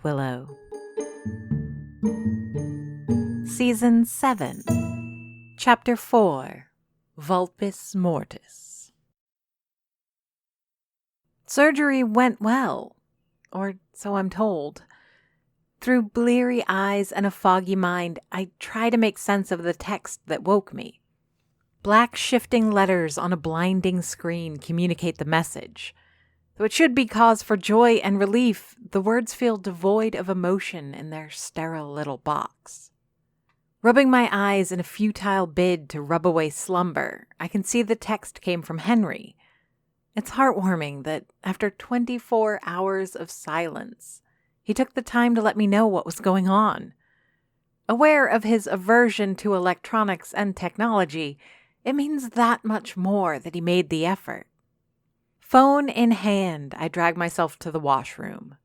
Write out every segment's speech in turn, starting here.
Willow. Season 7, Chapter 4, Vulpes Mortis. Surgery went well, or so I'm told. Through bleary eyes and a foggy mind, I try to make sense of the text that woke me. Black shifting letters on a blinding screen communicate the message. Though it should be cause for joy and relief, the words feel devoid of emotion in their sterile little box. Rubbing my eyes in a futile bid to rub away slumber, I can see the text came from Henry. It's heartwarming that, after 24 hours of silence, he took the time to let me know what was going on. Aware of his aversion to electronics and technology, it means that much more that he made the effort. Phone in hand, I drag myself to the washroom.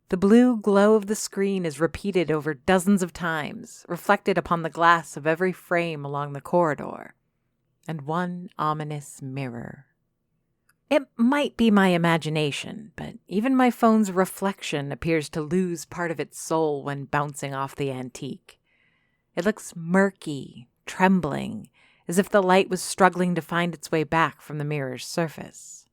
The blue glow of the screen is repeated over dozens of times, reflected upon the glass of every frame along the corridor, and one ominous mirror. It might be my imagination, but even my phone's reflection appears to lose part of its soul when bouncing off the antique. It looks murky, trembling, as if the light was struggling to find its way back from the mirror's surface.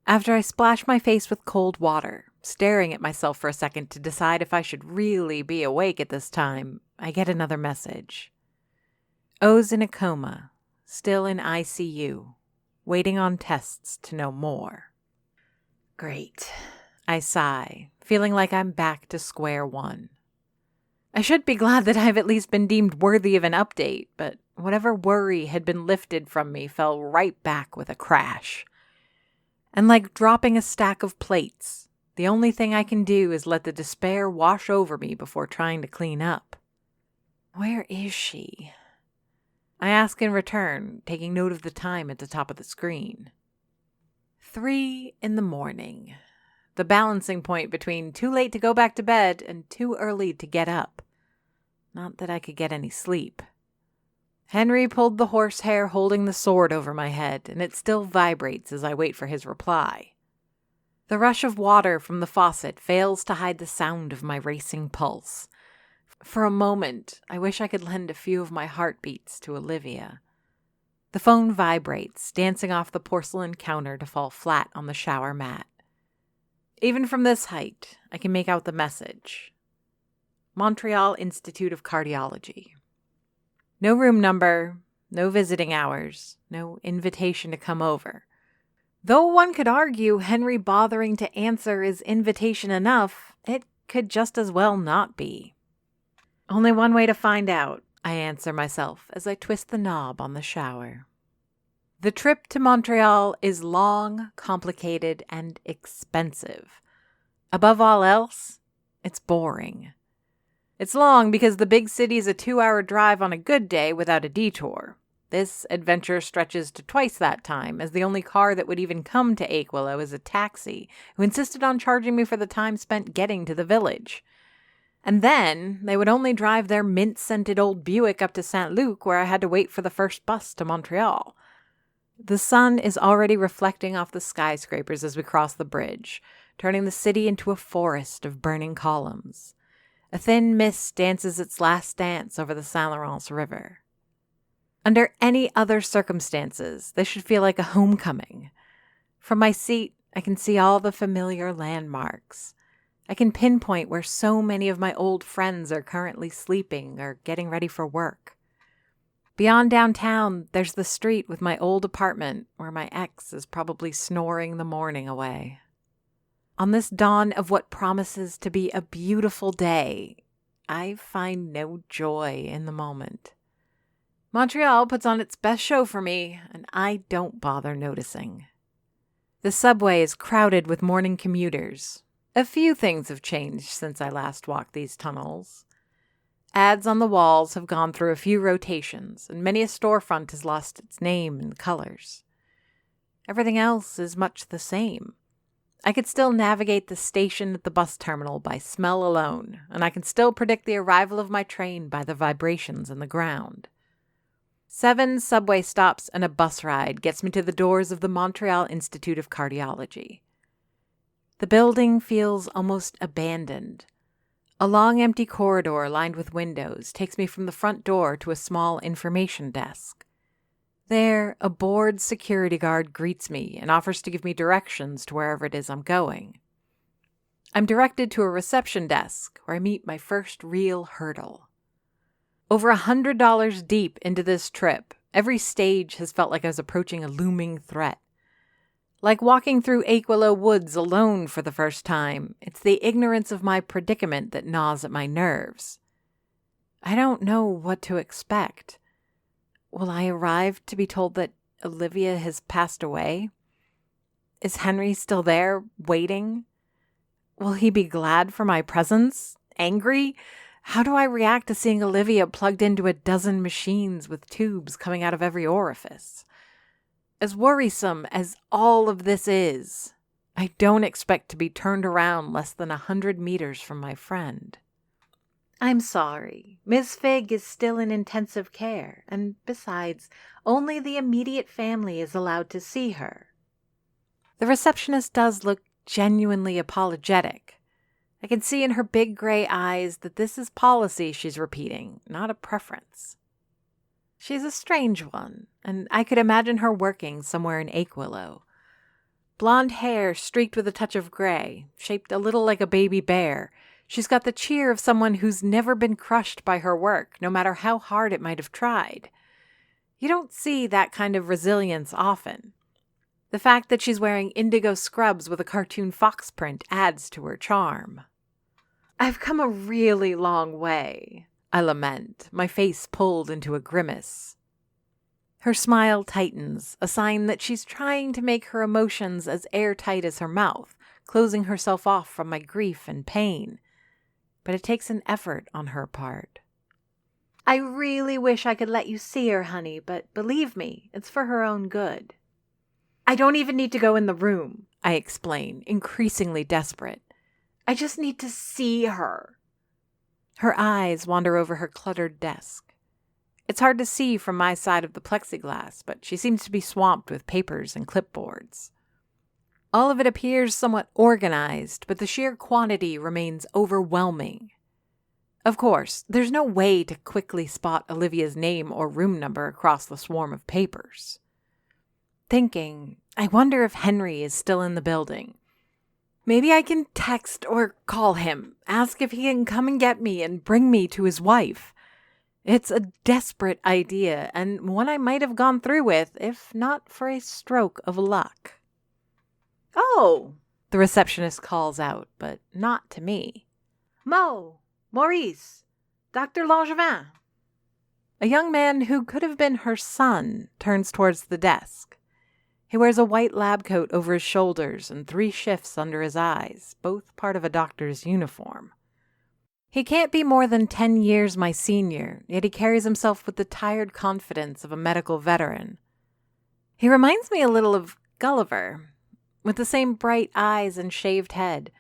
After I splash my face with cold water, staring at myself for a second to decide if I should really be awake at this time, I get another message. O's in a coma, still in ICU, waiting on tests to know more. Great, I sigh, feeling like I'm back to square one. I should be glad that I've at least been deemed worthy of an update, but whatever worry had been lifted from me fell right back with a crash. And like dropping a stack of plates, the only thing I can do is let the despair wash over me before trying to clean up. Where is she? I ask in return, taking note of the time at the top of the screen. 3 a.m, the balancing point between too late to go back to bed and too early to get up. Not that I could get any sleep. Henry pulled the horsehair holding the sword over my head, and it still vibrates as I wait for his reply. The rush of water from the faucet fails to hide the sound of my racing pulse. For a moment, I wish I could lend a few of my heartbeats to Olivia. The phone vibrates, dancing off the porcelain counter to fall flat on the shower mat. Even from this height, I can make out the message. Montreal Institute of Cardiology. No room number, no visiting hours, no invitation to come over. Though one could argue Henry bothering to answer is invitation enough, it could just as well not be. Only one way to find out, I answer myself as I twist the knob on the shower. The trip to Montreal is long, complicated, and expensive. Above all else, it's boring. It's long because the big city is a 2-hour drive on a good day without a detour. This adventure stretches to twice that time, as the only car that would even come to Willow is a taxi, who insisted on charging me for the time spent getting to the village. And then they would only drive their mint-scented old Buick up to St. Luc, where I had to wait for the first bus to Montreal. The sun is already reflecting off the skyscrapers as we cross the bridge, turning the city into a forest of burning columns. A thin mist dances its last dance over the Saint Laurent River. Under any other circumstances, this should feel like a homecoming. From my seat, I can see all the familiar landmarks. I can pinpoint where so many of my old friends are currently sleeping or getting ready for work. Beyond downtown, there's the street with my old apartment where my ex is probably snoring the morning away. On this dawn of what promises to be a beautiful day, I find no joy in the moment. Montreal puts on its best show for me, and I don't bother noticing. The subway is crowded with morning commuters. A few things have changed since I last walked these tunnels. Ads on the walls have gone through a few rotations, and many a storefront has lost its name and colors. Everything else is much the same. I could still navigate the station at the bus terminal by smell alone, and I can still predict the arrival of my train by the vibrations in the ground. 7 subway stops and a bus ride gets me to the doors of the Montreal Institute of Cardiology. The building feels almost abandoned. A long empty corridor lined with windows takes me from the front door to a small information desk. There, a bored security guard greets me and offers to give me directions to wherever it is I'm going. I'm directed to a reception desk where I meet my first real hurdle. Over $100 deep into this trip, every stage has felt like I was approaching a looming threat. Like walking through Aquilo Woods alone for the first time, it's the ignorance of my predicament that gnaws at my nerves. I don't know what to expect. Will I arrive to be told that Olivia has passed away? Is Henry still there, waiting? Will he be glad for my presence? Angry? How do I react to seeing Olivia plugged into a dozen machines with tubes coming out of every orifice? As worrisome as all of this is, I don't expect to be turned around less than 100 meters from my friend. I'm sorry. Miss Fig is still in intensive care, and besides, only the immediate family is allowed to see her. The receptionist does look genuinely apologetic. I can see in her big gray eyes that this is policy she's repeating, not a preference. She's a strange one, and I could imagine her working somewhere in Aquilo. Blonde hair streaked with a touch of gray, shaped a little like a baby bear. She's got the cheer of someone who's never been crushed by her work, no matter how hard it might have tried. You don't see that kind of resilience often. The fact that she's wearing indigo scrubs with a cartoon fox print adds to her charm. I've come a really long way, I lament, my face pulled into a grimace. Her smile tightens, a sign that she's trying to make her emotions as airtight as her mouth, closing herself off from my grief and pain. But it takes an effort on her part. I really wish I could let you see her, honey, but believe me, it's for her own good. I don't even need to go in the room, I explain, increasingly desperate. I just need to see her. Her eyes wander over her cluttered desk. It's hard to see from my side of the plexiglass, but she seems to be swamped with papers and clipboards. All of it appears somewhat organized, but the sheer quantity remains overwhelming. Of course, there's no way to quickly spot Olivia's name or room number across the swarm of papers. Thinking, I wonder if Henry is still in the building. Maybe I can text or call him, ask if he can come and get me and bring me to his wife. It's a desperate idea, and one I might have gone through with if not for a stroke of luck. Oh, the receptionist calls out, but not to me. Maurice, Dr. Langevin. A young man who could have been her son turns towards the desk. He wears a white lab coat over his shoulders and 3 shifts under his eyes, both part of a doctor's uniform. He can't be more than 10 years my senior, yet he carries himself with the tired confidence of a medical veteran. He reminds me a little of Gulliver, with the same bright eyes and shaved head,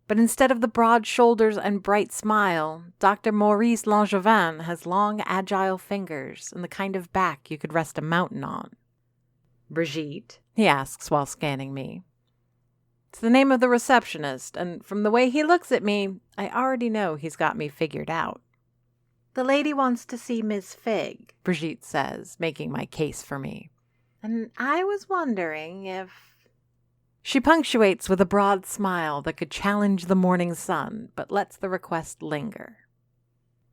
but instead of the broad shoulders and bright smile, Dr. Maurice Langevin has long, agile fingers and the kind of back you could rest a mountain on. Brigitte? He asks while scanning me. It's the name of the receptionist, and from the way he looks at me, I already know he's got me figured out. The lady wants to see Miss Fig, Brigitte says, making my case for me. And I was wondering if... She punctuates with a broad smile that could challenge the morning sun, but lets the request linger.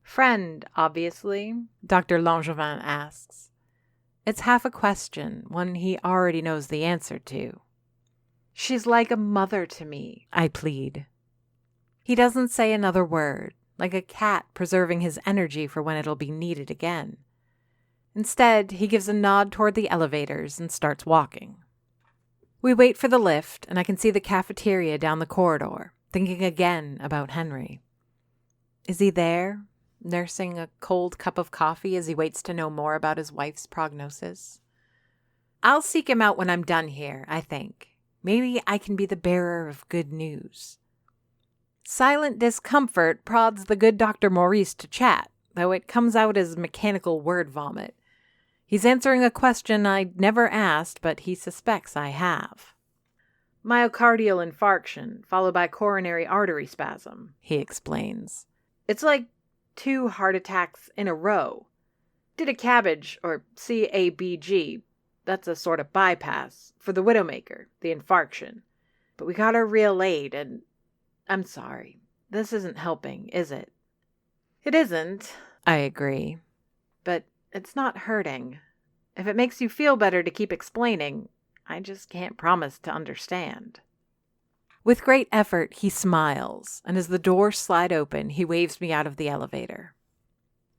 Friend, obviously, Dr. Langevin asks. It's half a question, one he already knows the answer to. She's like a mother to me, I plead. He doesn't say another word, like a cat preserving his energy for when it'll be needed again. Instead, he gives a nod toward the elevators and starts walking. We wait for the lift, and I can see the cafeteria down the corridor, thinking again about Henry. Is he there, nursing a cold cup of coffee as he waits to know more about his wife's prognosis? I'll seek him out when I'm done here, I think. Maybe I can be the bearer of good news. Silent discomfort prods the good Dr. Maurice to chat, though it comes out as mechanical word vomit. He's answering a question I'd never asked, but he suspects I have. Myocardial infarction, followed by coronary artery spasm, he explains. It's like 2 heart attacks in a row. Did a CABG, or CABG, that's a sort of bypass, for the widowmaker, the infarction. But we got her real late, and I'm sorry. This isn't helping, is it? It isn't, I agree. But it's not hurting. If it makes you feel better to keep explaining, I just can't promise to understand. With great effort, he smiles, and as the doors slide open, he waves me out of the elevator.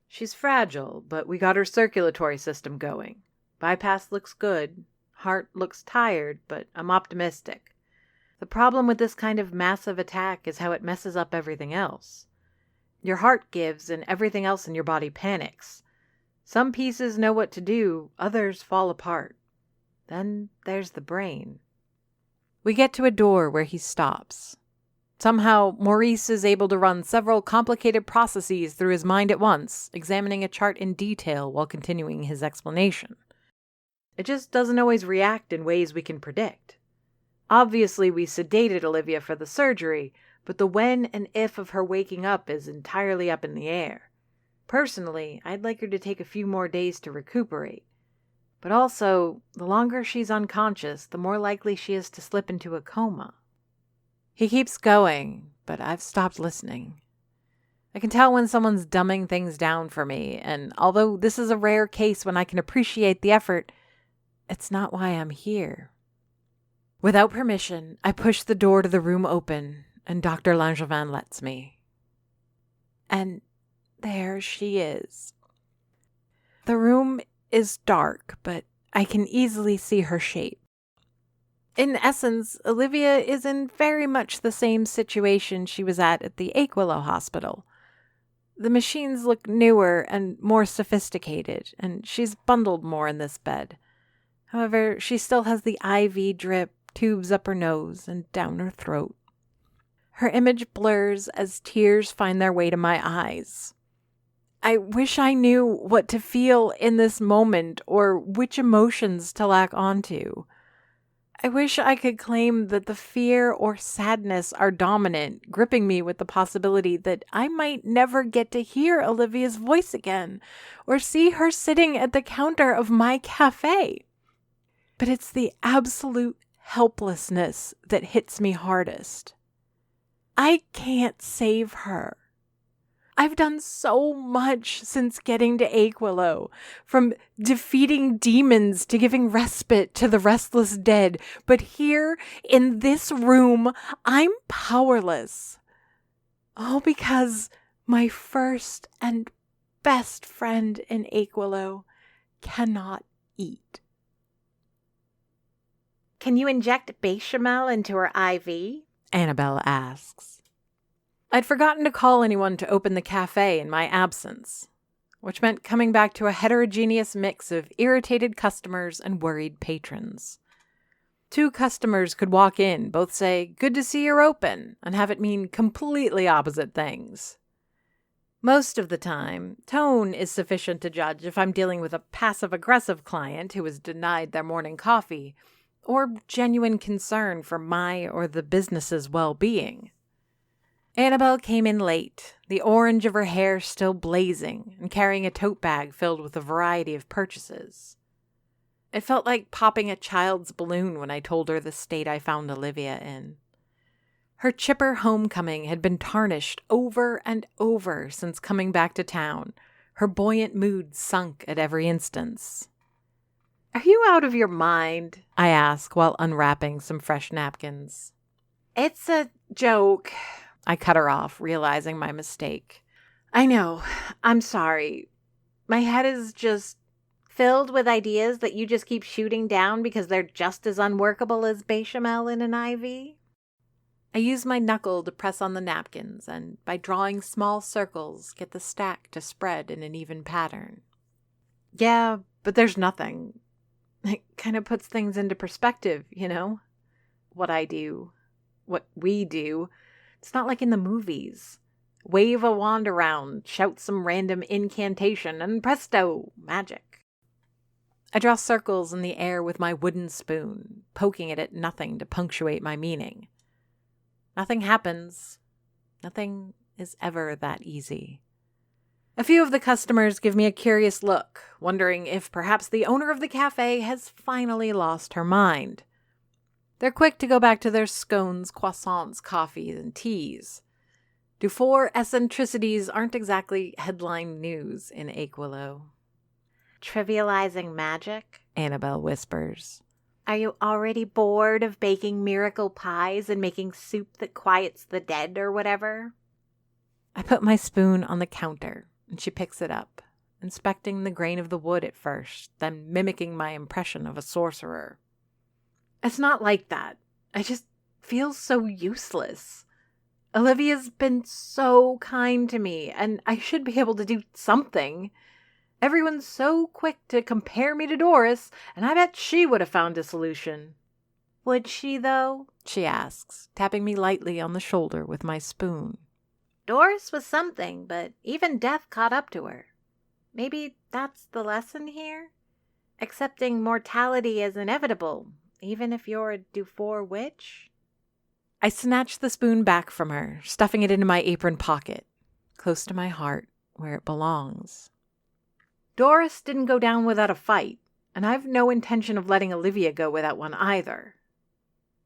She's fragile, but we got her circulatory system going. Bypass looks good. Heart looks tired, but I'm optimistic. The problem with this kind of massive attack is how it messes up everything else. Your heart gives and everything else in your body panics. Some pieces know what to do, others fall apart. Then there's the brain. We get to a door where he stops. Somehow, Maurice is able to run several complicated processes through his mind at once, examining a chart in detail while continuing his explanation. It just doesn't always react in ways we can predict. Obviously, we sedated Olivia for the surgery, but the when and if of her waking up is entirely up in the air. Personally, I'd like her to take a few more days to recuperate. But also, the longer she's unconscious, the more likely she is to slip into a coma. He keeps going, but I've stopped listening. I can tell when someone's dumbing things down for me, and although this is a rare case when I can appreciate the effort, it's not why I'm here. Without permission, I push the door to the room open, and Dr. Langevin lets me. And there she is. The room is dark, but I can easily see her shape. In essence, Olivia is in very much the same situation she was at the Aquilo Hospital. The machines look newer and more sophisticated, and she's bundled more in this bed. However, she still has the IV drip, tubes up her nose and down her throat. Her image blurs as tears find their way to my eyes. I wish I knew what to feel in this moment or which emotions to latch onto. I wish I could claim that the fear or sadness are dominant, gripping me with the possibility that I might never get to hear Olivia's voice again or see her sitting at the counter of my cafe. But it's the absolute helplessness that hits me hardest. I can't save her. I've done so much since getting to Aquilo, from defeating demons to giving respite to the restless dead. But here, in this room, I'm powerless. All because my first and best friend in Aquilo cannot eat. Can you inject bechamel into her IV? Annabelle asks. I'd forgotten to call anyone to open the cafe in my absence, which meant coming back to a heterogeneous mix of irritated customers and worried patrons. 2 customers could walk in, both say, "Good to see you're open," and have it mean completely opposite things. Most of the time, tone is sufficient to judge if I'm dealing with a passive-aggressive client who was denied their morning coffee, or genuine concern for my or the business's well-being. Annabelle came in late, the orange of her hair still blazing, and carrying a tote bag filled with a variety of purchases. It felt like popping a child's balloon when I told her the state I found Olivia in. Her chipper homecoming had been tarnished over and over since coming back to town, her buoyant mood sunk at every instance. Are you out of your mind? I ask while unwrapping some fresh napkins. It's a joke. I cut her off, realizing my mistake. I know. I'm sorry. My head is just filled with ideas that you just keep shooting down because they're just as unworkable as bechamel in an IV. I use my knuckle to press on the napkins and, by drawing small circles, get the stack to spread in an even pattern. Yeah, but there's nothing. It kind of puts things into perspective, you know? What I do. What we do. It's not like in the movies. Wave a wand around, shout some random incantation, and presto, magic. I draw circles in the air with my wooden spoon, poking it at nothing to punctuate my meaning. Nothing happens. Nothing is ever that easy. A few of the customers give me a curious look, wondering if perhaps the owner of the cafe has finally lost her mind. They're quick to go back to their scones, croissants, coffees, and teas. Dufour eccentricities aren't exactly headline news in Aquilo. Trivializing magic? Annabelle whispers. Are you already bored of baking miracle pies and making soup that quiets the dead or whatever? I put my spoon on the counter, and she picks it up, inspecting the grain of the wood at first, then mimicking my impression of a sorcerer. It's not like that. I just feel so useless. Olivia's been so kind to me, and I should be able to do something. Everyone's so quick to compare me to Doris, and I bet she would have found a solution. Would she, though? She asks, tapping me lightly on the shoulder with my spoon. Doris was something, but even death caught up to her. Maybe that's the lesson here? Accepting mortality as inevitable, even if you're a Dufour witch? I snatch the spoon back from her, stuffing it into my apron pocket, close to my heart, where it belongs. Doris didn't go down without a fight, and I've no intention of letting Olivia go without one either.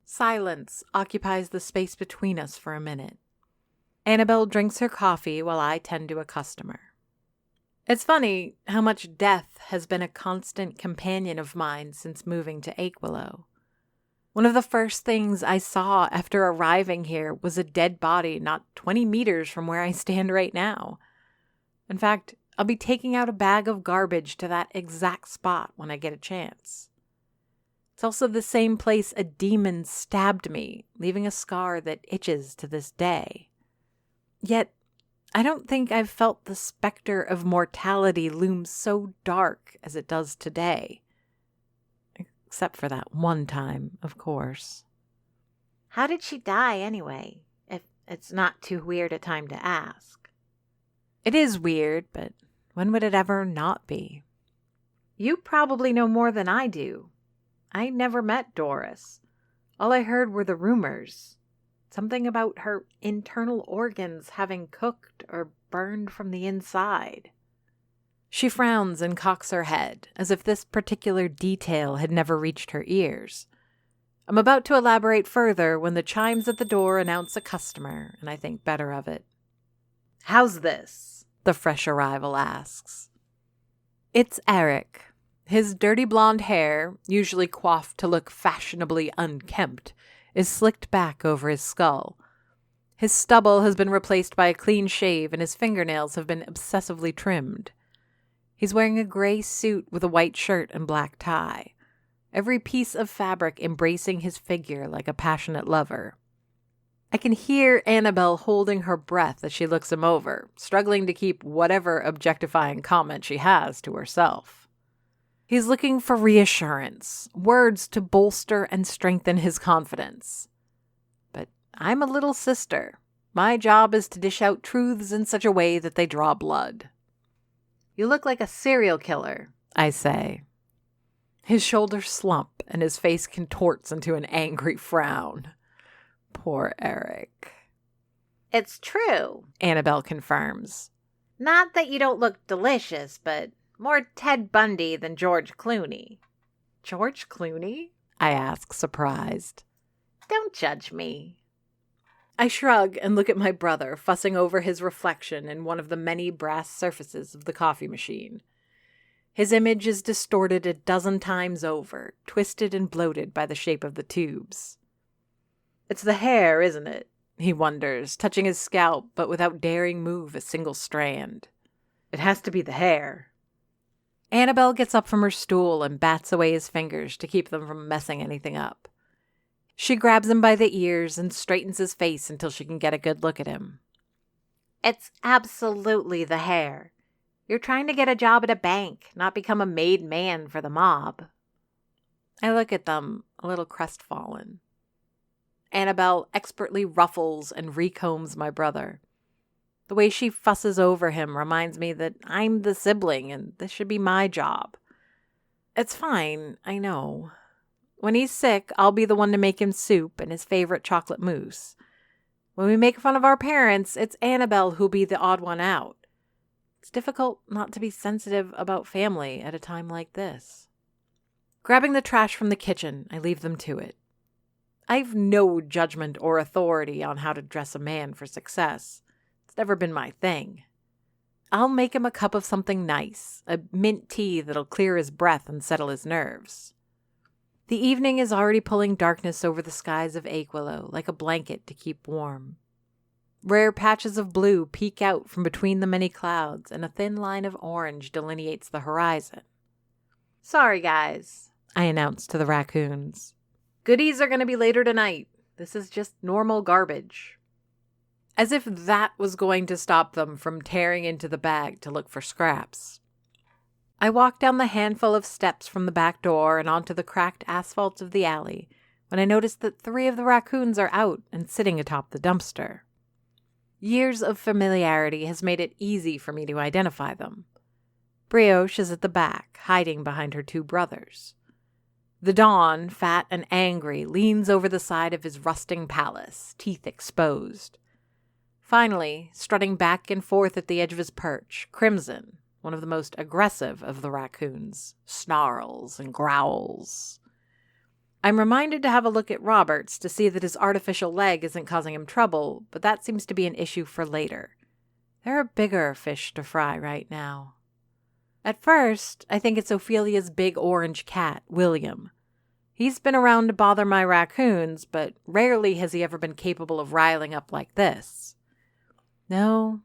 Silence occupies the space between us for a minute. Annabelle drinks her coffee while I tend to a customer. It's funny how much death has been a constant companion of mine since moving to Aquilo. One of the first things I saw after arriving here was a dead body not 20 meters from where I stand right now. In fact, I'll be taking out a bag of garbage to that exact spot when I get a chance. It's also the same place a demon stabbed me, leaving a scar that itches to this day. Yet, I don't think I've felt the specter of mortality loom so dark as it does today. Except for that one time, of course. How did she die anyway, if it's not too weird a time to ask? It is weird, but when would it ever not be? You probably know more than I do. I never met Doris. All I heard were the rumors. Something about her internal organs having cooked or burned from the inside. She frowns and cocks her head, as if this particular detail had never reached her ears. I'm about to elaborate further when the chimes at the door announce a customer, and I think better of it. "How's this?" the fresh arrival asks. It's Eric. His dirty blonde hair, usually coiffed to look fashionably unkempt, is slicked back over his skull. His stubble has been replaced by a clean shave, and his fingernails have been obsessively trimmed. He's wearing a gray suit with a white shirt and black tie, every piece of fabric embracing his figure like a passionate lover. I can hear Annabelle holding her breath as she looks him over, struggling to keep whatever objectifying comment she has to herself. He's looking for reassurance, words to bolster and strengthen his confidence. But I'm a little sister. My job is to dish out truths in such a way that they draw blood. "You look like a serial killer," I say. His shoulders slump and his face contorts into an angry frown. Poor Eric. It's true, Annabelle confirms. Not that you don't look delicious, but more Ted Bundy than George Clooney. George Clooney? I ask, surprised. Don't judge me. I shrug and look at my brother, fussing over his reflection in one of the many brass surfaces of the coffee machine. His image is distorted a dozen times over, twisted and bloated by the shape of the tubes. "It's the hair, isn't it?" he wonders, touching his scalp but without daring move a single strand. "It has to be the hair." Annabelle gets up from her stool and bats away his fingers to keep them from messing anything up. She grabs him by the ears and straightens his face until she can get a good look at him. It's absolutely the hair. You're trying to get a job at a bank, not become a made man for the mob. I look at them, a little crestfallen. Annabelle expertly ruffles and recombs my brother. The way she fusses over him reminds me that I'm the sibling and this should be my job. It's fine, I know. When he's sick, I'll be the one to make him soup and his favorite chocolate mousse. When we make fun of our parents, it's Annabelle who'll be the odd one out. It's difficult not to be sensitive about family at a time like this. Grabbing the trash from the kitchen, I leave them to it. I've no judgment or authority on how to dress a man for success. It's never been my thing. I'll make him a cup of something nice, a mint tea that'll clear his breath and settle his nerves. The evening is already pulling darkness over the skies of Aquilo like a blanket to keep warm. Rare patches of blue peek out from between the many clouds, and a thin line of orange delineates the horizon. Sorry, guys, I announced to the raccoons. Goodies are going to be later tonight. This is just normal garbage. As if that was going to stop them from tearing into the bag to look for scraps. I walked down the handful of steps from the back door and onto the cracked asphalt of the alley when I noticed that 3 of the raccoons are out and sitting atop the dumpster. Years of familiarity has made it easy for me to identify them. Brioche is at the back, hiding behind her 2 brothers. The Don, fat and angry, leans over the side of his rusting palace, teeth exposed. Finally, strutting back and forth at the edge of his perch, Crimson, one of the most aggressive of the raccoons, snarls and growls. I'm reminded to have a look at Roberts to see that his artificial leg isn't causing him trouble, but that seems to be an issue for later. There are bigger fish to fry right now. At first, I think it's Ophelia's big orange cat, William. He's been around to bother my raccoons, but rarely has he ever been capable of riling up like this. No,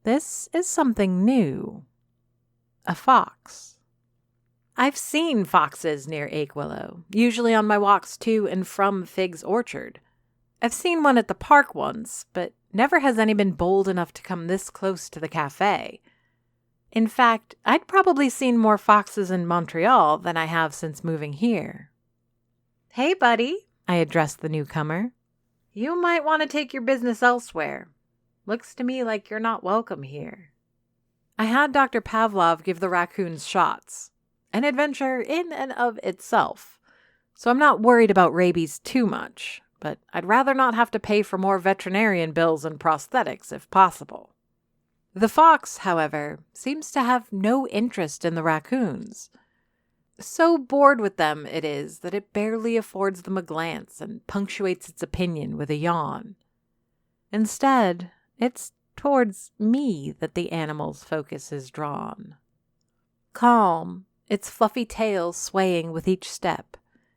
this is something new. A fox. I've seen foxes near Aquilo, usually on my walks to and from Fig's orchard. I've seen one at the park once, but never has any been bold enough to come this close to the cafe. In fact, I'd probably seen more foxes in Montreal than I have since moving here. Hey, buddy, I addressed the newcomer. You might want to take your business elsewhere. Looks to me like you're not welcome here. I had Dr. Pavlov give the raccoons shots, an adventure in and of itself, so I'm not worried about rabies too much, but I'd rather not have to pay for more veterinarian bills and prosthetics if possible. The fox, however, seems to have no interest in the raccoons. So bored with them it is that it barely affords them a glance and punctuates its opinion with a yawn. Instead, it's towards me that the animal's focus is drawn. Calm, its fluffy tail swaying with each step,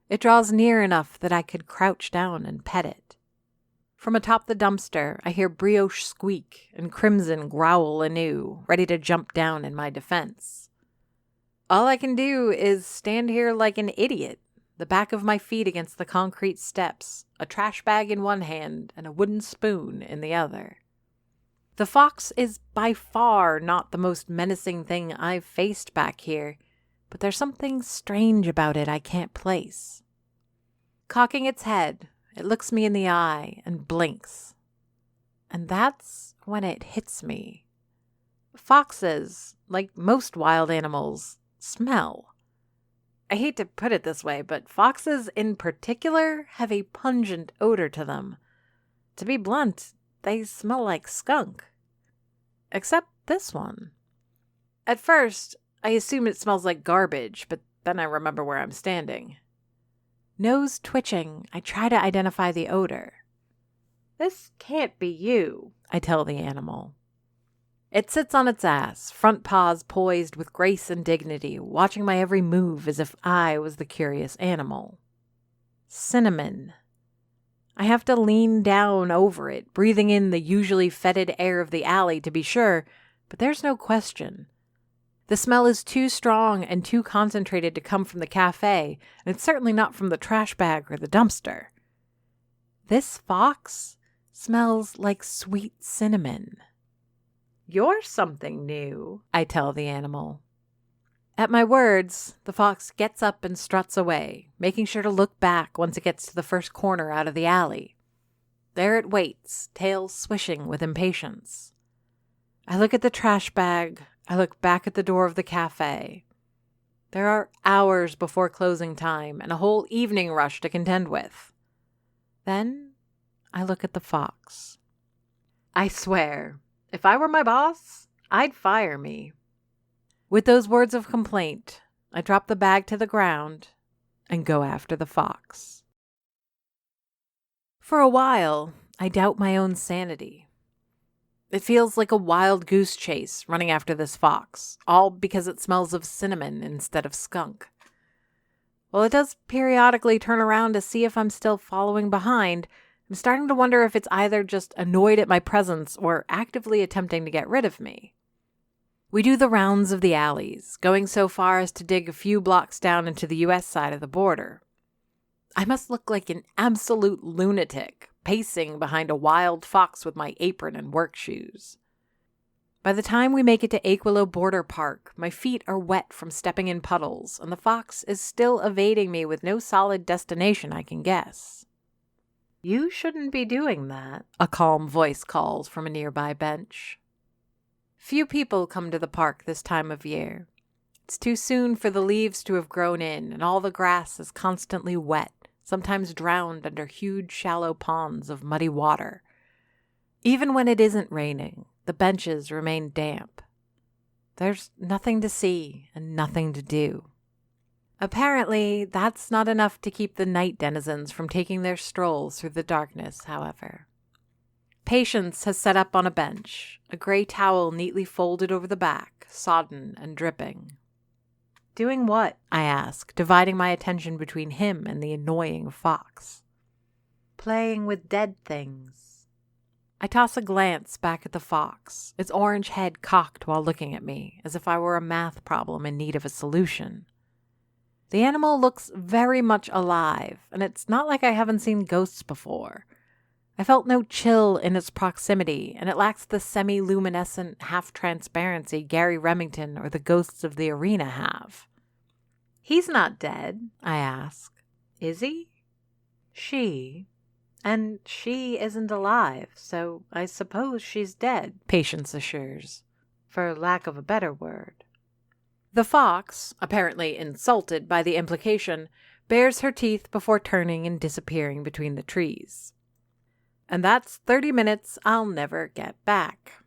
it draws near enough that I could crouch down and pet it. From atop the dumpster, I hear Brioche squeak and Crimson growl anew, ready to jump down in my defense. All I can do is stand here like an idiot, the back of my feet against the concrete steps, a trash bag in one hand and a wooden spoon in the other. The fox is by far not the most menacing thing I've faced back here, but there's something strange about it I can't place. Cocking its head, it looks me in the eye and blinks. And that's when it hits me. Foxes, like most wild animals, smell. I hate to put it this way, but foxes in particular have a pungent odor to them. To be blunt, they smell like skunk. Except this one. At first, I assume it smells like garbage, but then I remember where I'm standing. Nose twitching, I try to identify the odor. This can't be you, I tell the animal. It sits on its ass, front paws poised with grace and dignity, watching my every move as if I was the curious animal. Cinnamon. I have to lean down over it, breathing in the usually fetid air of the alley to be sure, but there's no question. The smell is too strong and too concentrated to come from the cafe, and it's certainly not from the trash bag or the dumpster. This fox smells like sweet cinnamon. You're something new, I tell the animal. At my words, the fox gets up and struts away, making sure to look back once it gets to the first corner out of the alley. There it waits, tail swishing with impatience. I look at the trash bag. I look back at the door of the cafe. There are hours before closing time and a whole evening rush to contend with. Then I look at the fox. I swear, if I were my boss, I'd fire me. With those words of complaint, I drop the bag to the ground and go after the fox. For a while, I doubt my own sanity. It feels like a wild goose chase running after this fox, all because it smells of cinnamon instead of skunk. While it does periodically turn around to see if I'm still following behind, I'm starting to wonder if it's either just annoyed at my presence or actively attempting to get rid of me. We do the rounds of the alleys, going so far as to dig a few blocks down into the U.S. side of the border. I must look like an absolute lunatic, pacing behind a wild fox with my apron and work shoes. By the time we make it to Aquilo Border Park, my feet are wet from stepping in puddles, and the fox is still evading me with no solid destination I can guess. "You shouldn't be doing that," a calm voice calls from a nearby bench. Few people come to the park this time of year. It's too soon for the leaves to have grown in, and all the grass is constantly wet, sometimes drowned under huge shallow ponds of muddy water. Even when it isn't raining, the benches remain damp. There's nothing to see and nothing to do. Apparently, that's not enough to keep the night denizens from taking their strolls through the darkness, however. Patience has set up on a bench, a gray towel neatly folded over the back, sodden and dripping. "Doing what?" I ask, dividing my attention between him and the annoying fox. "Playing with dead things." I toss a glance back at the fox, its orange head cocked while looking at me, as if I were a math problem in need of a solution. The animal looks very much alive, and it's not like I haven't seen ghosts before. I felt no chill in its proximity, and it lacks the semi-luminescent half-transparency Gary Remington or the ghosts of the arena have. "He's not dead," I ask. "Is he?" "She. And she isn't alive, so I suppose she's dead," Patience assures, for lack of a better word. The fox, apparently insulted by the implication, bares her teeth before turning and disappearing between the trees. And that's 30 minutes I'll never get back.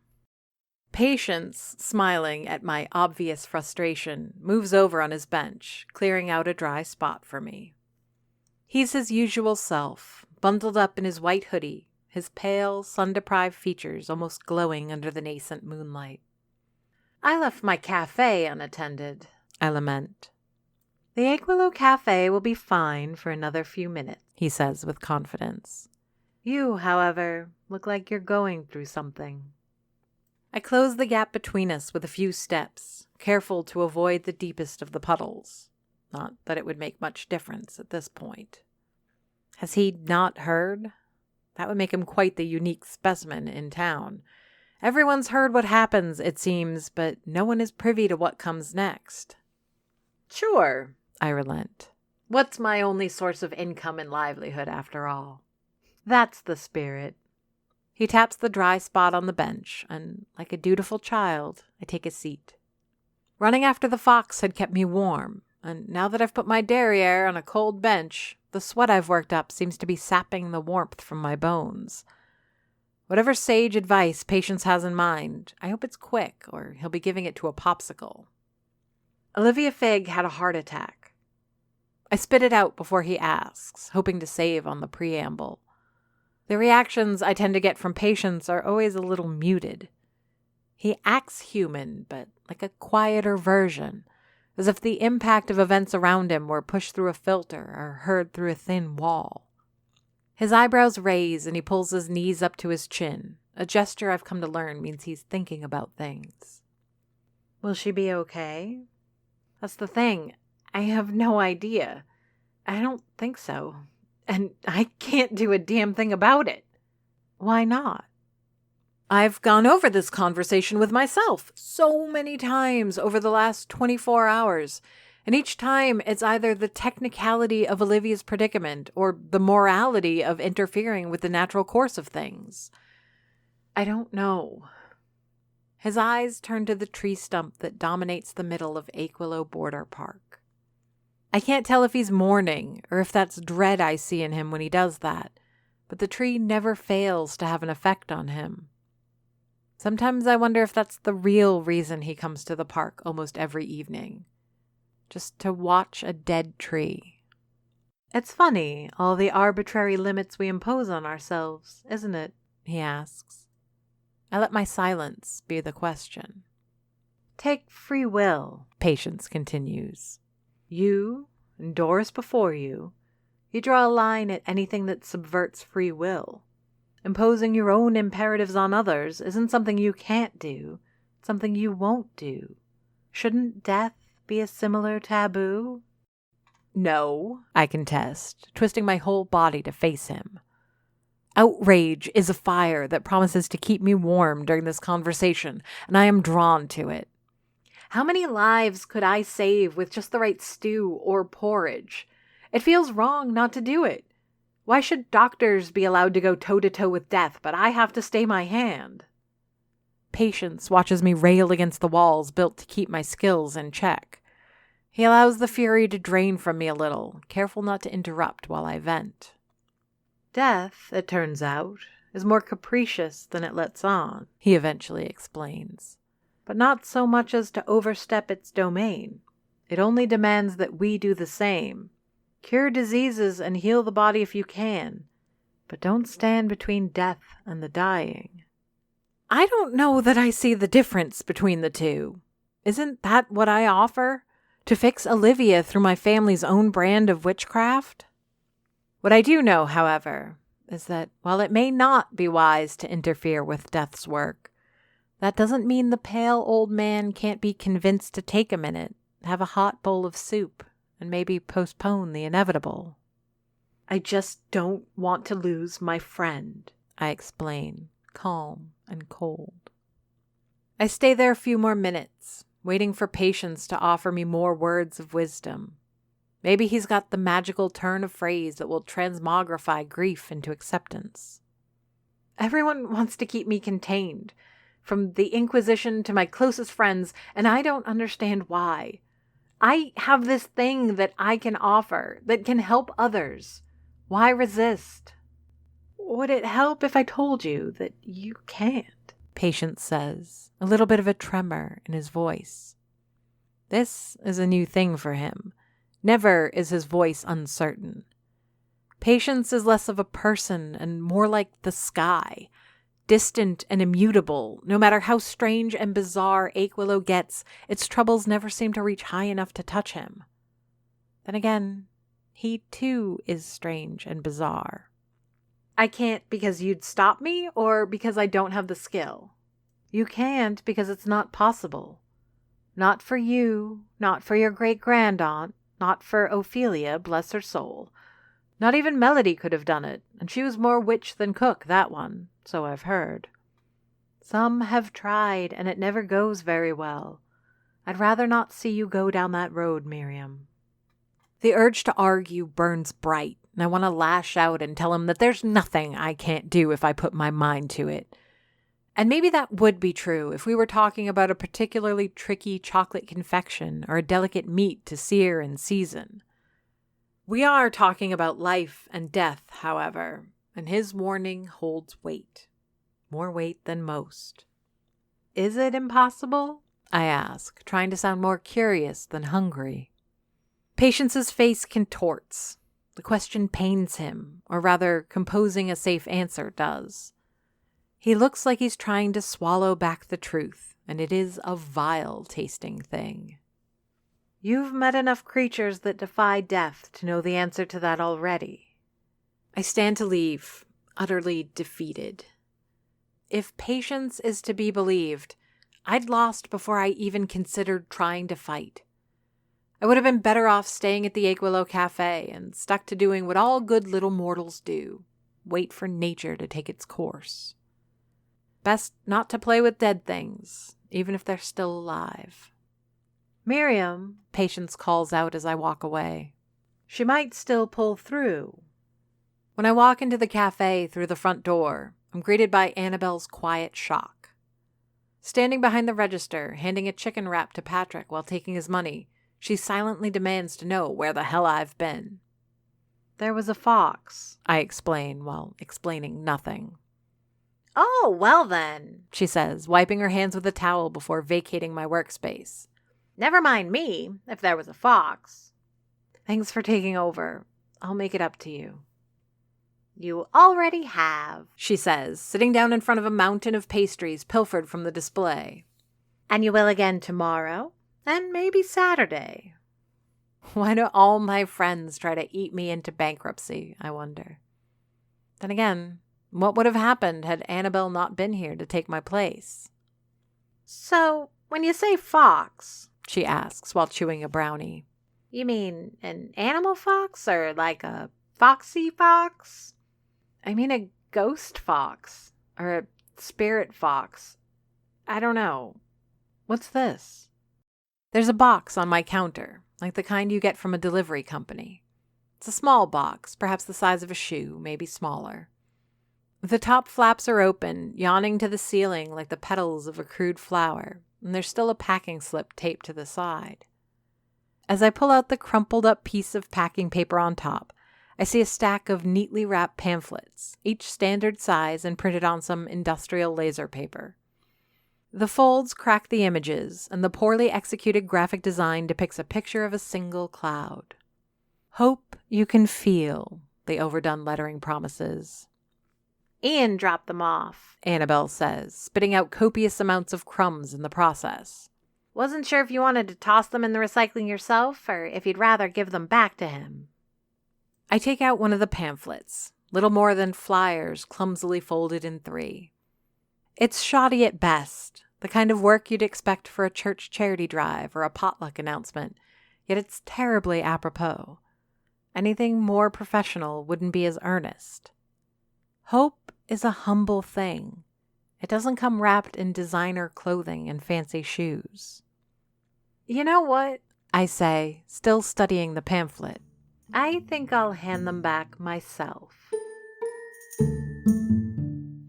Patience, smiling at my obvious frustration, moves over on his bench, clearing out a dry spot for me. He's his usual self, bundled up in his white hoodie, his pale, sun-deprived features almost glowing under the nascent moonlight. "I left my cafe unattended," I lament. "The Aquilo Cafe will be fine for another few minutes," he says with confidence. "You, however, look like you're going through something." I close the gap between us with a few steps, careful to avoid the deepest of the puddles. Not that it would make much difference at this point. Has he not heard? That would make him quite the unique specimen in town. Everyone's heard what happens, it seems, but no one is privy to what comes next. "Sure," I relent. "What's my only source of income and livelihood, after all?" "That's the spirit." He taps the dry spot on the bench, and like a dutiful child, I take a seat. Running after the fox had kept me warm, and now that I've put my derriere on a cold bench, the sweat I've worked up seems to be sapping the warmth from my bones. Whatever sage advice Patience has in mind, I hope it's quick, or he'll be giving it to a popsicle. Olivia Figg had a heart attack. I spit it out before he asks, hoping to save on the preamble. The reactions I tend to get from Patience are always a little muted. He acts human, but like a quieter version, as if the impact of events around him were pushed through a filter or heard through a thin wall. His eyebrows raise and he pulls his knees up to his chin, a gesture I've come to learn means he's thinking about things. "Will she be okay?" "That's the thing. I have no idea. I don't think so. And I can't do a damn thing about it." "Why not?" "I've gone over this conversation with myself so many times over the last 24 hours, and each time it's either the technicality of Olivia's predicament or the morality of interfering with the natural course of things. I don't know." His eyes turn to the tree stump that dominates the middle of Aquilo Border Park. I can't tell if he's mourning or if that's dread I see in him when he does that, but the tree never fails to have an effect on him. Sometimes I wonder if that's the real reason he comes to the park almost every evening, just to watch a dead tree. It's funny, all the arbitrary limits we impose on ourselves, isn't it? He asks. I let my silence be the question. Take free will, Patience continues. You, and doors before you, you draw a line at anything that subverts free will. Imposing your own imperatives on others isn't something you can't do, it's something you won't do. Shouldn't death be a similar taboo? No, I contest, twisting my whole body to face him. Outrage is a fire that promises to keep me warm during this conversation, and I am drawn to it. How many lives could I save with just the right stew or porridge? It feels wrong not to do it. Why should doctors be allowed to go toe-to-toe with death, but I have to stay my hand? Patience watches me rail against the walls built to keep my skills in check. He allows the fury to drain from me a little, careful not to interrupt while I vent. Death, it turns out, is more capricious than it lets on, he eventually explains. But not so much as to overstep its domain. It only demands that we do the same. Cure diseases and heal the body if you can, but don't stand between death and the dying. I don't know that I see the difference between the two. Isn't that what I offer? To fix Olivia through my family's own brand of witchcraft? What I do know, however, is that while it may not be wise to interfere with death's work, that doesn't mean the pale old man can't be convinced to take a minute, have a hot bowl of soup, and maybe postpone the inevitable. I just don't want to lose my friend, I explain, calm and cold. I stay there a few more minutes, waiting for Patience to offer me more words of wisdom. Maybe he's got the magical turn of phrase that will transmogrify grief into acceptance. Everyone wants to keep me contained, from the Inquisition to my closest friends, and I don't understand why. I have this thing that I can offer, that can help others. Why resist? Would it help if I told you that you can't? Patience says, a little bit of a tremor in his voice. This is a new thing for him. Never is his voice uncertain. Patience is less of a person and more like the sky, distant and immutable. No matter how strange and bizarre Aquilo gets, its troubles never seem to reach high enough to touch him. Then again, he too is strange and bizarre. I can't because you'd stop me, or because I don't have the skill? You can't because it's not possible. Not for you, not for your great-grandaunt, not for Ophelia, bless her soul. Not even Melody could have done it, and she was more witch than cook, that one, so I've heard. Some have tried, and it never goes very well. I'd rather not see you go down that road, Miriam. The urge to argue burns bright, and I want to lash out and tell him that there's nothing I can't do if I put my mind to it. And maybe that would be true if we were talking about a particularly tricky chocolate confection or a delicate meat to sear and season. We are talking about life and death, however, and his warning holds weight. More weight than most. Is it impossible? I ask, trying to sound more curious than hungry. Patience's face contorts. The question pains him, or rather, composing a safe answer does. He looks like he's trying to swallow back the truth, and it is a vile-tasting thing. You've met enough creatures that defy death to know the answer to that already. I stand to leave, utterly defeated. If Patience is to be believed, I'd lost before I even considered trying to fight. I would have been better off staying at the Aquilo Cafe and stuck to doing what all good little mortals do, wait for nature to take its course. Best not to play with dead things, even if they're still alive. Miriam, Patience calls out as I walk away. She might still pull through. When I walk into the cafe through the front door, I'm greeted by Annabelle's quiet shock. Standing behind the register, handing a chicken wrap to Patrick while taking his money, she silently demands to know where the hell I've been. There was a fox, I explain while explaining nothing. Oh, well then, She says, wiping her hands with a towel before vacating my workspace. Never mind me, if there was a fox. Thanks for taking over. I'll make it up to you. You already have, She says, sitting down in front of a mountain of pastries pilfered from the display. And you will again tomorrow, and maybe Saturday. Why do all my friends try to eat me into bankruptcy, I wonder? Then again, what would have happened had Annabelle not been here to take my place? So, when you say fox, She asks while chewing a brownie. you mean an animal fox or like a foxy fox? I mean a ghost fox or a spirit fox. I don't know. What's this? There's a box on my counter, like the kind you get from a delivery company. It's a small box, perhaps the size of a shoe, maybe smaller. The top flaps are open, yawning to the ceiling like the petals of a crude flower, and there's still a packing slip taped to the side. As I pull out the crumpled up piece of packing paper on top, I see a stack of neatly wrapped pamphlets, each standard size and printed on some industrial laser paper. The folds crack the images, and the poorly executed graphic design depicts a picture of a single cloud. Hope you can feel, the overdone lettering promises. Ian dropped them off, Annabelle says, spitting out copious amounts of crumbs in the process. Wasn't sure if you wanted to toss them in the recycling yourself or if you'd rather give them back to him. I take out one of the pamphlets, little more than flyers clumsily folded in 3. It's shoddy at best, the kind of work you'd expect for a church charity drive or a potluck announcement, yet it's terribly apropos. Anything more professional wouldn't be as earnest. Hope is a humble thing. It doesn't come wrapped in designer clothing and fancy shoes. You know what? I say, still studying the pamphlet. I think I'll hand them back myself.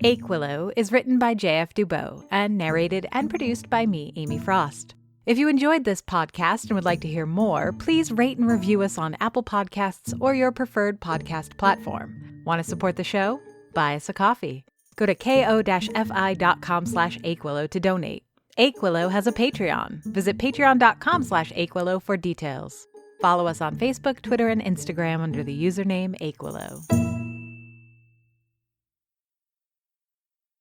Aquilo is written by J.F. Dubow and narrated and produced by me, Amy Frost. If you enjoyed this podcast and would like to hear more, please rate and review us on Apple Podcasts or your preferred podcast platform. Want to support the show? Buy us a coffee. Go to ko-fi.com/Aquilo to donate. Aquilo has a Patreon. Visit patreon.com/Aquilo for details. Follow us on Facebook, Twitter, and Instagram under the username Aquilo.